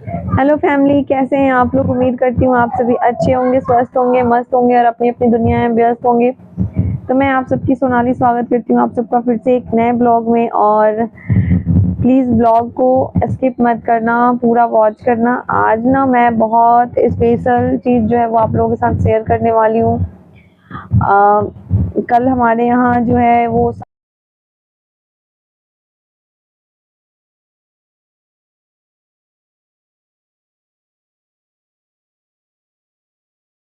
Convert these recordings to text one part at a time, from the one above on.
Hello family, कैसे हैं आप लोग। उम्मीद करती हूँ आप सभी अच्छे होंगे, स्वस्थ होंगे, मस्त होंगे और अपनी अपनी दुनिया में व्यस्त होंगे। तो मैं आप सबकी सोनाली स्वागत करती हूँ आप सबका फिर से एक नए ब्लॉग में। और प्लीज़ ब्लॉग को स्किप मत करना, पूरा वॉच करना। आज ना मैं बहुत स्पेशल चीज़ जो है वो आप लोगों के साथ शेयर करने वाली हूँ। कल हमारे यहाँ जो है वो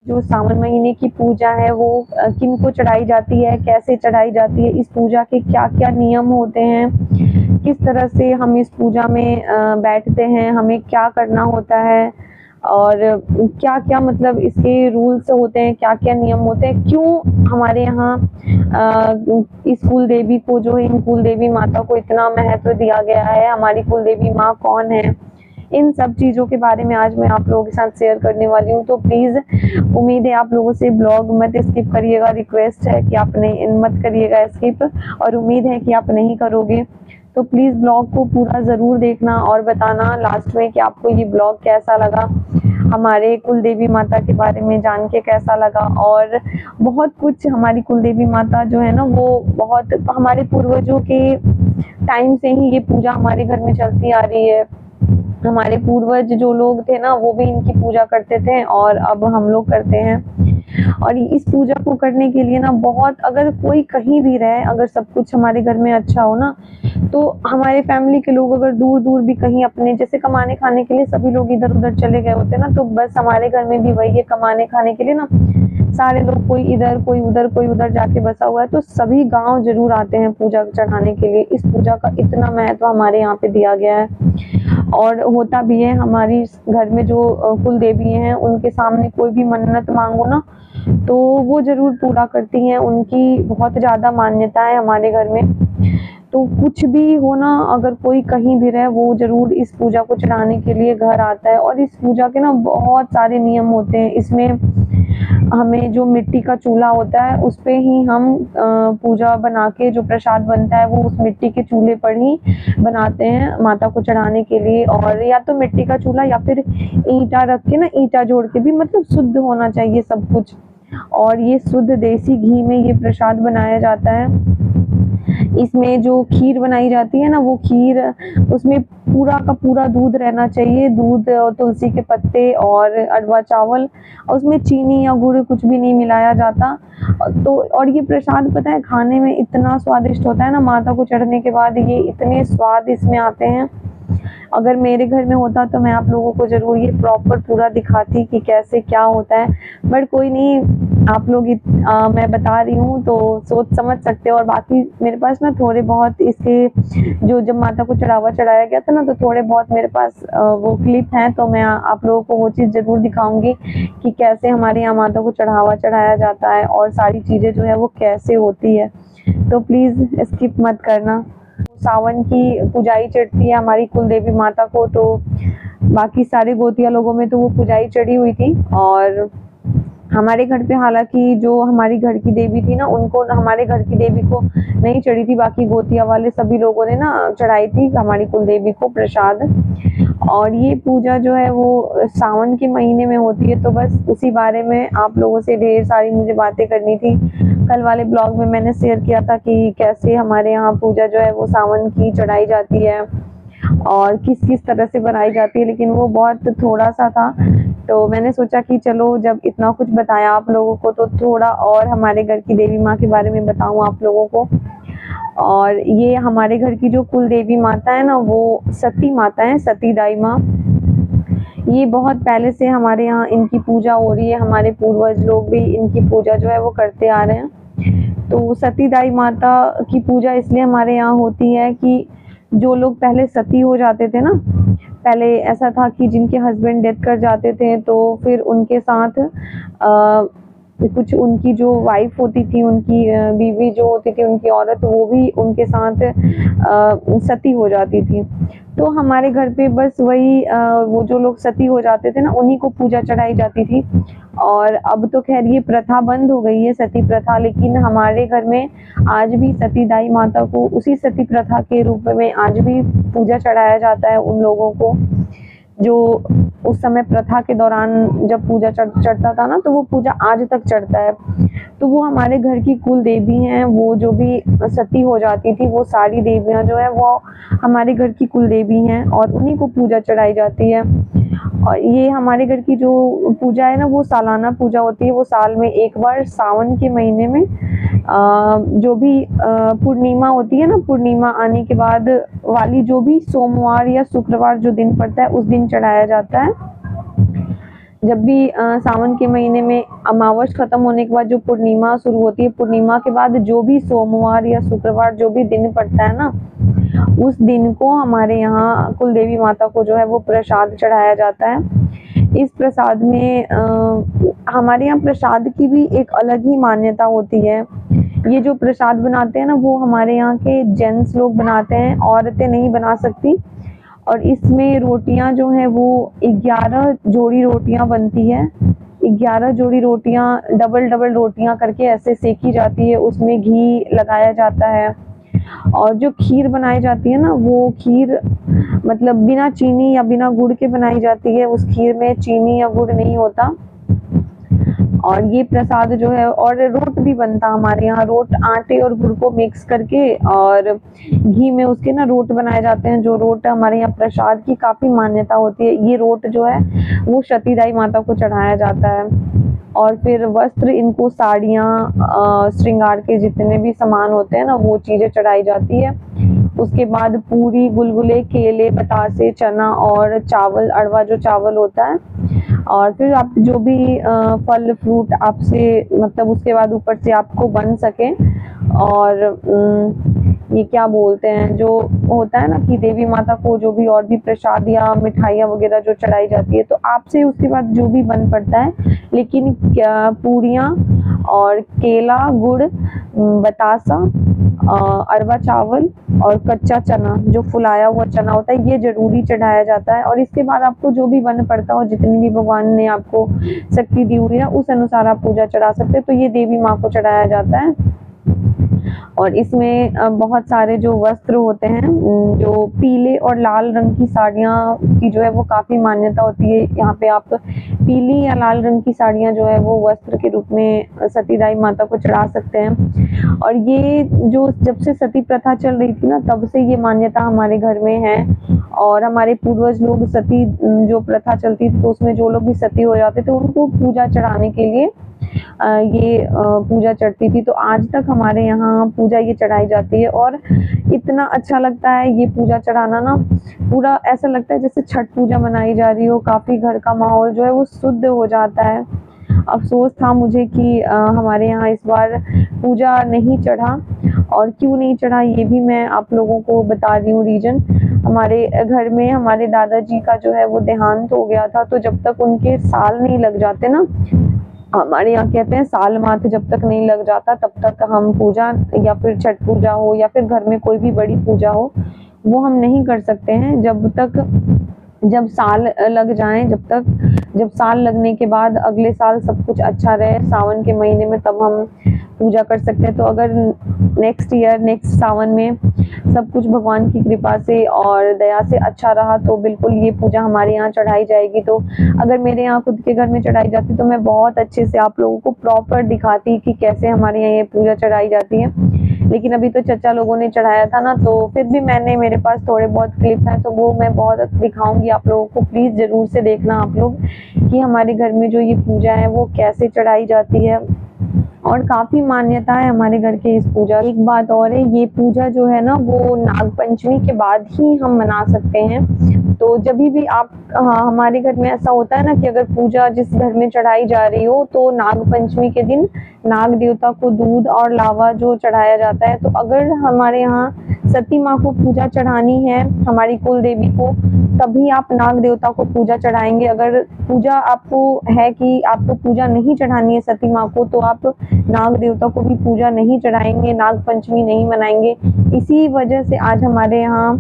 जो सावन महीने की पूजा है वो किन को चढ़ाई जाती है, कैसे चढ़ाई जाती है, इस पूजा के क्या क्या नियम होते हैं, किस तरह से हम इस पूजा में बैठते हैं, हमें क्या करना होता है और क्या क्या मतलब इसके रूल्स होते हैं, क्या क्या नियम होते हैं, क्यों हमारे यहाँ इस कुल देवी को जो है, इन कुल देवी माता को इतना महत्व दिया गया है, हमारी कुल देवी माँ कौन है, इन सब चीज़ों के बारे में आज मैं आप लोगों के साथ शेयर करने वाली हूँ। तो प्लीज़ उम्मीद है आप लोगों से ब्लॉग मत स्किप करिएगा, रिक्वेस्ट है कि आप नहीं मत करिएगा स्किप, और उम्मीद है कि आप नहीं करोगे। तो प्लीज़ ब्लॉग को पूरा ज़रूर देखना और बताना लास्ट में कि आपको ये ब्लॉग कैसा लगा, हमारे कुल देवी माता के बारे में जान के कैसा लगा। और बहुत कुछ हमारी कुल देवी माता जो है ना वो बहुत हमारे पूर्वजों के टाइम से ही ये पूजा हमारे घर में चलती आ रही है। हमारे पूर्वज जो लोग थे ना वो भी इनकी पूजा करते थे और अब हम लोग करते हैं। और इस पूजा को करने के लिए ना बहुत, अगर कोई कहीं भी रहे, अगर सब कुछ हमारे घर में अच्छा हो ना, तो हमारे फैमिली के लोग अगर दूर दूर भी कहीं अपने जैसे कमाने खाने के लिए सभी लोग इधर उधर चले गए होते ना, तो बस हमारे घर में भी वही है, कमाने खाने के लिए ना सारे लोग, कोई इधर कोई उधर कोई उधर जाके बसा हुआ है, तो सभी गांव जरूर आते हैं पूजा चढ़ाने के लिए। इस पूजा का इतना महत्व हमारे यहाँ पे दिया गया है और होता भी है। हमारी घर में जो कुल देवी हैं उनके सामने कोई भी मन्नत मांगो ना तो वो जरूर पूरा करती हैं, उनकी बहुत ज़्यादा मान्यता है हमारे घर में। तो कुछ भी हो ना, अगर कोई कहीं भी रहे वो जरूर इस पूजा को चढ़ाने के लिए घर आता है। और इस पूजा के ना बहुत सारे नियम होते हैं। इसमें हमें जो मिट्टी का चूल्हा होता है उस पे ही हम पूजा बना के जो प्रसाद बनता है वो उस मिट्टी के चूल्हे पर ही बनाते हैं माता को चढ़ाने के लिए। और या तो मिट्टी का चूल्हा या फिर ईंटा रख के ना, ईंटा जोड़ के भी, मतलब शुद्ध होना चाहिए सब कुछ। और ये शुद्ध देसी घी में ये प्रसाद बनाया जाता है। इसमें जो खीर बनाई जाती है ना, वो खीर, उसमें पूरा का पूरा दूध रहना चाहिए, दूध और तुलसी के पत्ते और अरवा चावल, और उसमें चीनी या गुड़ कुछ भी नहीं मिलाया जाता। तो और ये प्रसाद पता है खाने में इतना स्वादिष्ट होता है ना, माता को चढ़ने के बाद ये इतने स्वाद इसमें आते हैं। अगर मेरे घर में होता तो मैं आप लोगों को ज़रूर ये प्रॉपर पूरा दिखाती कि कैसे क्या होता है, बट कोई नहीं, आप लोग मैं बता रही हूँ तो सोच समझ सकते हो। और बाकी मेरे पास ना थोड़े बहुत इसके जो जब माता को चढ़ावा चढ़ाया गया था ना, तो थोड़े बहुत मेरे पास वो क्लिप हैं, तो मैं आप लोगों को वो चीज़ ज़रूर दिखाऊंगी कि कैसे हमारे यहाँ माता को चढ़ावा चढ़ाया जाता है और सारी चीज़ें जो है वो कैसे होती है। तो प्लीज़ स्किप मत करना। सावन की पुजाई चढ़ती है हमारी कुल देवी माता को, तो बाकी सारे गोतिया लोगों में तो वो पुजाई चढ़ी हुई थी। और हमारे घर पे हालांकि जो हमारी घर की देवी थी ना, उनको हमारे घर की देवी को नहीं चढ़ी थी, बाकी गोतिया वाले सभी लोगों ने ना चढ़ाई थी हमारी कुल देवी को प्रसाद। और ये पूजा जो है वो सावन के महीने में होती है, तो बस उसी बारे में आप लोगों से ढेर सारी मुझे बातें करनी थी। कल वाले ब्लॉग में मैंने शेयर किया था कि कैसे हमारे यहाँ पूजा जो है वो सावन की चढ़ाई जाती है और किस किस तरह से बनाई जाती है, लेकिन वो बहुत थोड़ा सा था। तो मैंने सोचा कि चलो जब इतना कुछ बताया आप लोगों को, तो थोड़ा और हमारे घर की देवी माँ के बारे में बताऊँ आप लोगों को। और ये हमारे घर की जो कुल देवी माता है ना, वो सती माता है, सती दाई माँ। ये बहुत पहले से हमारे यहाँ इनकी पूजा हो रही है, हमारे पूर्वज लोग भी इनकी पूजा जो है वो करते आ रहे हैं। तो सती दाई माता की पूजा इसलिए हमारे यहाँ होती है कि जो लोग पहले सती हो जाते थे ना, पहले ऐसा था कि जिनके हस्बैंड डेथ कर जाते थे तो फिर उनके साथ कुछ उनकी जो वाइफ होती थी, उनकी बीवी जो होती थी, उनकी औरत, वो भी उनके साथ सती हो जाती थी। तो हमारे घर पे बस वही वो जो लोग सती हो जाते थे ना, उन्हीं को पूजा चढ़ाई जाती थी। और अब तो खैर ये प्रथा बंद हो गई है, सती प्रथा, लेकिन हमारे घर में आज भी सती दाई माता को उसी सती प्रथा के रूप में आज भी पूजा चढ़ाया जाता है उन लोगों को। जो उस समय प्रथा के दौरान जब पूजा चढ़ता था ना, तो वो पूजा आज तक चढ़ता है। तो वो हमारे घर की कुल देवी हैं। वो जो भी सती हो जाती थी, वो सारी देवियां जो है वो हमारे घर की कुल देवी हैं और उन्हीं को पूजा चढ़ाई जाती है। और ये हमारे घर की जो पूजा है ना, वो सालाना पूजा होती है। वो साल में एक बार सावन के महीने में जो भी पूर्णिमा होती है ना, पूर्णिमा आने के बाद वाली जो भी सोमवार या शुक्रवार जो दिन पड़ता है, उस दिन चढ़ाया जाता है। जब भी सावन के महीने में अमावस खत्म होने के बाद जो पूर्णिमा शुरू होती है, पूर्णिमा के बाद जो भी सोमवार या शुक्रवार जो भी दिन पड़ता है ना, उस दिन को हमारे यहाँ कुल देवी माता को जो है वो प्रसाद चढ़ाया जाता है। इस प्रसाद में हमारे यहाँ प्रसाद की भी एक अलग ही मान्यता होती है। ये जो प्रसाद बनाते हैं ना, वो हमारे यहाँ के जेंट्स लोग बनाते हैं, औरतें नहीं बना सकती। और इसमें रोटियां जो है वो 11 जोड़ी रोटियां बनती है। 11 जोड़ी रोटियां डबल डबल रोटियां करके ऐसे सेकी जाती है, उसमें घी लगाया जाता है। और जो खीर बनाई जाती है ना, वो खीर मतलब बिना चीनी या बिना गुड़ के बनाई जाती है। उस खीर में चीनी या गुड़ नहीं होता। और ये प्रसाद जो है, और रोट भी बनता हमारे यहाँ। रोट आटे और गुड़ को मिक्स करके और घी में उसके ना रोट बनाए जाते हैं। जो रोट हमारे यहाँ प्रसाद की काफी मान्यता होती है। ये रोट जो है वो सतीदाई माता को चढ़ाया जाता है। और फिर वस्त्र, इनको साड़ियाँ, श्रृंगार के जितने भी सामान होते हैं ना, वो चीजें चढ़ाई जाती है। उसके बाद पूरी, गुलगुले, केले, बतासे, चना और चावल, अरवा जो चावल होता है। और फिर आप जो भी फल फ्रूट आपसे मतलब उसके बाद ऊपर से आपको बन सके। और ये क्या बोलते हैं, जो होता है ना कि देवी माता को जो भी और भी प्रसाद या मिठाइयाँ वगैरह जो चढ़ाई जाती है, तो आपसे उसके बाद जो भी बन पड़ता है। लेकिन क्या पूरियाँ और केला, गुड़, बतासा, अरवा चावल और कच्चा चना, जो फुलाया हुआ चना होता है, ये जरूरी चढ़ाया जाता है। और इसके बाद आपको जो भी बन पड़ता हो, जितनी भी भगवान ने आपको शक्ति दी हुई है, उस अनुसार आप पूजा चढ़ा सकते हैं। तो ये देवी माँ को चढ़ाया जाता है। और इसमें बहुत सारे जो वस्त्र होते हैं, जो पीले और लाल रंग की साड़ियाँ की जो है वो काफी मान्यता होती है। यहाँ पे आप पीली या लाल रंग की साड़ियाँ जो है वो वस्त्र के रूप में सतीदाई माता को चढ़ा सकते हैं। और ये जो जब से सती प्रथा चल रही थी ना, तब से ये मान्यता हमारे घर में है। और हमारे पूर्वज लोग सती जो प्रथा चलती थी, तो उसमें जो लोग भी सती हो जाते थे, उनको पूजा चढ़ाने के लिए ये पूजा चढ़ती थी। तो आज तक हमारे यहाँ पूजा ये चढ़ाई जाती है। और इतना अच्छा लगता है ये पूजा चढ़ाना ना, पूरा ऐसा लगता है जैसे छठ पूजा मनाई जा रही हो। काफी घर का माहौल जो है वो शुद्ध हो जाता है। अफसोस था मुझे कि हमारे यहाँ इस बार पूजा नहीं चढ़ा। और क्यों नहीं चढ़ा ये भी मैं आप लोगों को बता रही हूँ रीजन। हमारे घर में हमारे दादाजी का जो है वो देहांत हो गया था। तो जब तक उनके साल नहीं लग जाते ना, हमारे यहाँ कहते हैं साल माथ जब तक नहीं लग जाता, तब तक हम पूजा या फिर छठ पूजा हो या फिर घर में कोई भी बड़ी पूजा हो, वो हम नहीं कर सकते हैं जब साल लग जाएं। जब साल लगने के बाद अगले साल सब कुछ अच्छा रहे सावन के महीने में, तब हम पूजा कर सकते हैं। तो अगर नेक्स्ट सावन में सब कुछ भगवान की कृपा से और दया से अच्छा रहा, तो बिल्कुल ये पूजा हमारे यहाँ चढ़ाई जाएगी। तो अगर मेरे यहाँ खुद के घर में चढ़ाई जाती, तो मैं बहुत अच्छे से आप लोगों को प्रॉपर दिखाती कि कैसे हमारे यहाँ ये पूजा चढ़ाई जाती है। लेकिन अभी तो चचा लोगों ने चढ़ाया था ना, तो फिर भी मेरे पास थोड़े बहुत क्लिप हैं, तो वो मैं बहुत दिखाऊंगी आप लोगों को। प्लीज जरूर से देखना आप लोग कि हमारे घर में जो ये पूजा है वो कैसे चढ़ाई जाती है। और काफी मान्यता है हमारे घर के इस पूजा। एक बात और है, ये पूजा जो है ना वो नाग पंचमी के बाद ही हम मना सकते हैं। तो जब भी आप हमारे घर में ऐसा होता है ना कि अगर पूजा जिस घर में चढ़ाई जा रही हो, तो नाग पंचमी के दिन नाग देवता को दूध और लावा जो चढ़ाया जाता है। तो अगर हमारे यहाँ सती माँ को पूजा चढ़ानी है, हमारी कुल देवी को, तभी आप नाग देवता को पूजा चढ़ाएंगे। अगर पूजा आपको है कि आपको पूजा नहीं चढ़ानी है सती माँ को, तो आप नाग देवता को भी पूजा नहीं चढ़ाएंगे, नाग पंचमी नहीं मनाएंगे। इसी वजह से आज हमारे यहाँ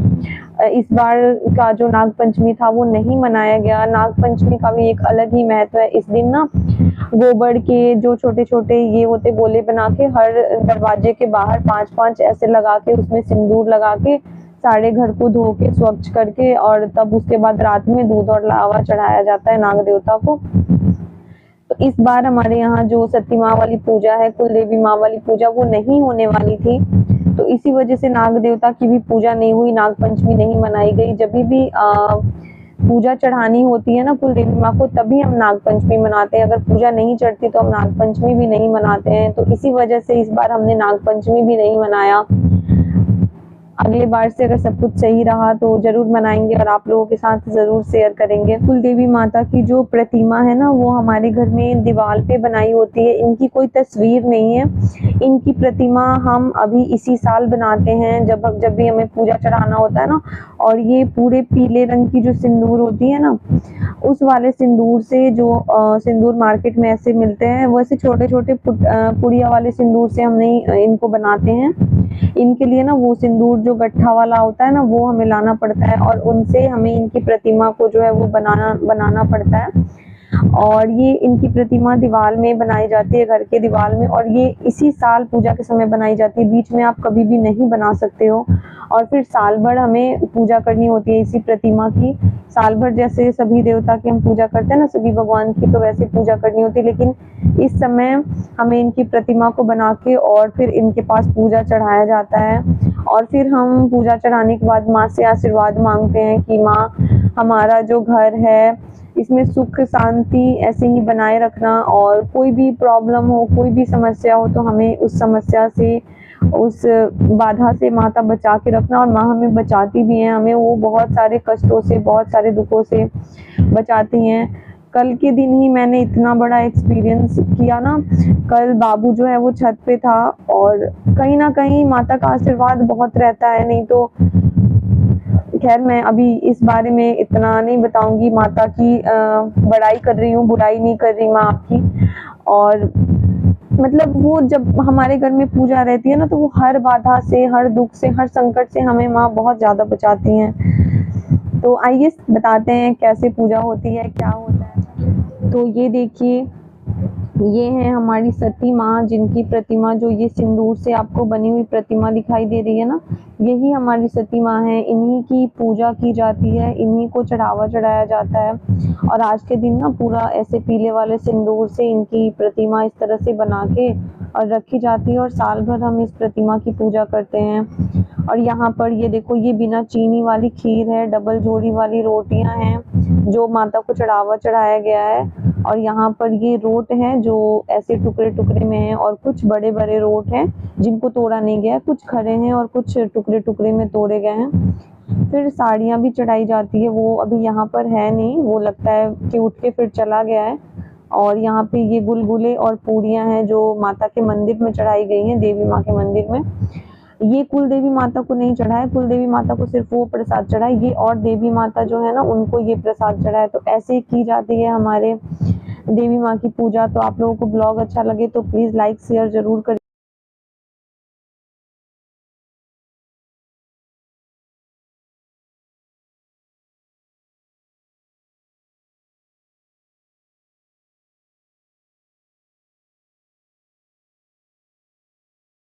इस बार का जो नाग पंचमी था वो नहीं मनाया गया। नाग पंचमी का भी एक अलग ही महत्व है। इस दिन ना गोबर के जो छोटे छोटे ये होते गोले बना के हर दरवाजे के बाहर 5-5 ऐसे लगा के, उसमें सिंदूर लगा के सारे घर को धो के स्वच्छ करके और तब उसके बाद रात में दूध और लावा चढ़ाया जाता है नाग देवता को। तो इस बार हमारे यहाँ जो सती माँ वाली पूजा है, कुल देवी माँ वाली पूजा, वो नहीं होने वाली थी। तो इसी वजह से नाग देवता की भी पूजा नहीं हुई, नाग पंचमी नहीं मनाई गई। जब भी पूजा चढ़ानी होती है ना कुल देवी माँ को, तभी हम नाग पंचमी मनाते हैं। अगर पूजा नहीं चढ़ती तो हम नाग पंचमी भी नहीं मनाते हैं। तो इसी वजह से इस बार हमने नाग पंचमी भी नहीं मनाया। अगले बार से अगर सब कुछ सही रहा तो जरूर मनाएंगे और आप लोगों के साथ जरूर शेयर करेंगे। कुल देवी माता की जो प्रतिमा है ना, वो हमारे घर में दीवार पे बनाई होती है। इनकी कोई तस्वीर नहीं है। इनकी प्रतिमा हम अभी इसी साल बनाते हैं, जब भी हमें पूजा चढ़ाना होता है ना। और ये पूरे पीले रंग की जो सिंदूर होती है ना, उस वाले सिंदूर से, जो सिंदूर मार्केट में ऐसे मिलते हैं, वैसे छोटे छोटे पुड़िया वाले सिंदूर से हम नहीं इनको बनाते हैं। इनके लिए ना वो सिंदूर जो गट्ठा वाला होता है ना, वो हमें लाना पड़ता है और उनसे हमें इनकी प्रतिमा को जो है वो बनाना पड़ता है। और ये इनकी प्रतिमा दीवार में बनाई जाती है, घर के दीवार में, और ये इसी साल पूजा के समय बनाई जाती है। बीच में आप कभी भी नहीं बना सकते हो। और फिर साल भर हमें पूजा करनी होती है इसी प्रतिमा की। साल भर जैसे सभी देवता की हम पूजा करते हैं ना, सभी भगवान की, तो वैसे पूजा करनी होती है। लेकिन इस समय हमें इनकी प्रतिमा को बना के और फिर इनके पास पूजा चढ़ाया जाता है। और फिर हम पूजा चढ़ाने के बाद माँ से आशीर्वाद मांगते हैं कि माँ, हमारा जो घर है इसमें सुख शांति ऐसे ही बनाए रखना, और कोई भी प्रॉब्लम हो, कोई भी समस्या हो, तो हमें उस समस्या से, उस बाधा से माता बचा के रखना। और माँ हमें बचाती भी हैं, हमें वो बहुत सारे कष्टों से, बहुत सारे दुखों से बचाती हैं। कल के दिन ही मैंने इतना बड़ा एक्सपीरियंस किया ना। कल बाबू जो है वो छत पे था, और कहीं ना कहीं माता का आशीर्वाद बहुत रहता है। नहीं तो खैर, मैं अभी इस बारे में इतना नहीं बताऊंगी। माता की बड़ाई कर रही हूँ, बुराई नहीं कर रही माँ आपकी। और मतलब वो जब हमारे घर में पूजा रहती है ना, तो वो हर बाधा से, हर दुख से, हर संकट से हमें माँ बहुत ज्यादा बचाती हैं। तो आइए बताते हैं कैसे पूजा होती है, क्या होता है। तो ये देखिए, ये है हमारी सती माँ, जिनकी प्रतिमा, जो ये सिंदूर से आपको बनी हुई प्रतिमा दिखाई दे रही है ना, यही हमारी सती माँ है। इन्हीं की पूजा की जाती है, इन्हीं को चढ़ावा चढ़ाया जाता है। और आज के दिन ना पूरा ऐसे पीले वाले सिंदूर से इनकी प्रतिमा इस तरह से बना के और रखी जाती है, और साल भर हम इस प्रतिमा की पूजा करते हैं। और यहाँ पर ये देखो, ये बिना चीनी वाली खीर है, डबल जोड़ी वाली रोटियां हैं जो माता को चढ़ावा चढ़ाया गया है। और यहाँ पर ये रोट है जो ऐसे टुकड़े टुकड़े में है, और कुछ बड़े बड़े रोट हैं जिनको तोड़ा नहीं गया, कुछ खड़े हैं और कुछ टुकड़े टुकड़े में तोड़े गए हैं। फिर साड़ियाँ भी चढ़ाई जाती है, वो अभी यहाँ पर है नहीं, वो लगता है कि उठ के फिर चला गया है। और यहाँ पे ये गुलगुले और पूड़ियाँ हैं जो माता के मंदिर में चढ़ाई गई हैं, देवी माँ के मंदिर में। ये कुल देवी माता को नहीं चढ़ा है, कुल देवी माता को सिर्फ वो प्रसाद चढ़ा है। ये और देवी माता जो है ना, उनको ये प्रसाद चढ़ा है। तो ऐसे ही की जाती है हमारे देवी माँ की पूजा। तो आप लोगों को ब्लॉग अच्छा लगे तो प्लीज लाइक शेयर जरूर करिए।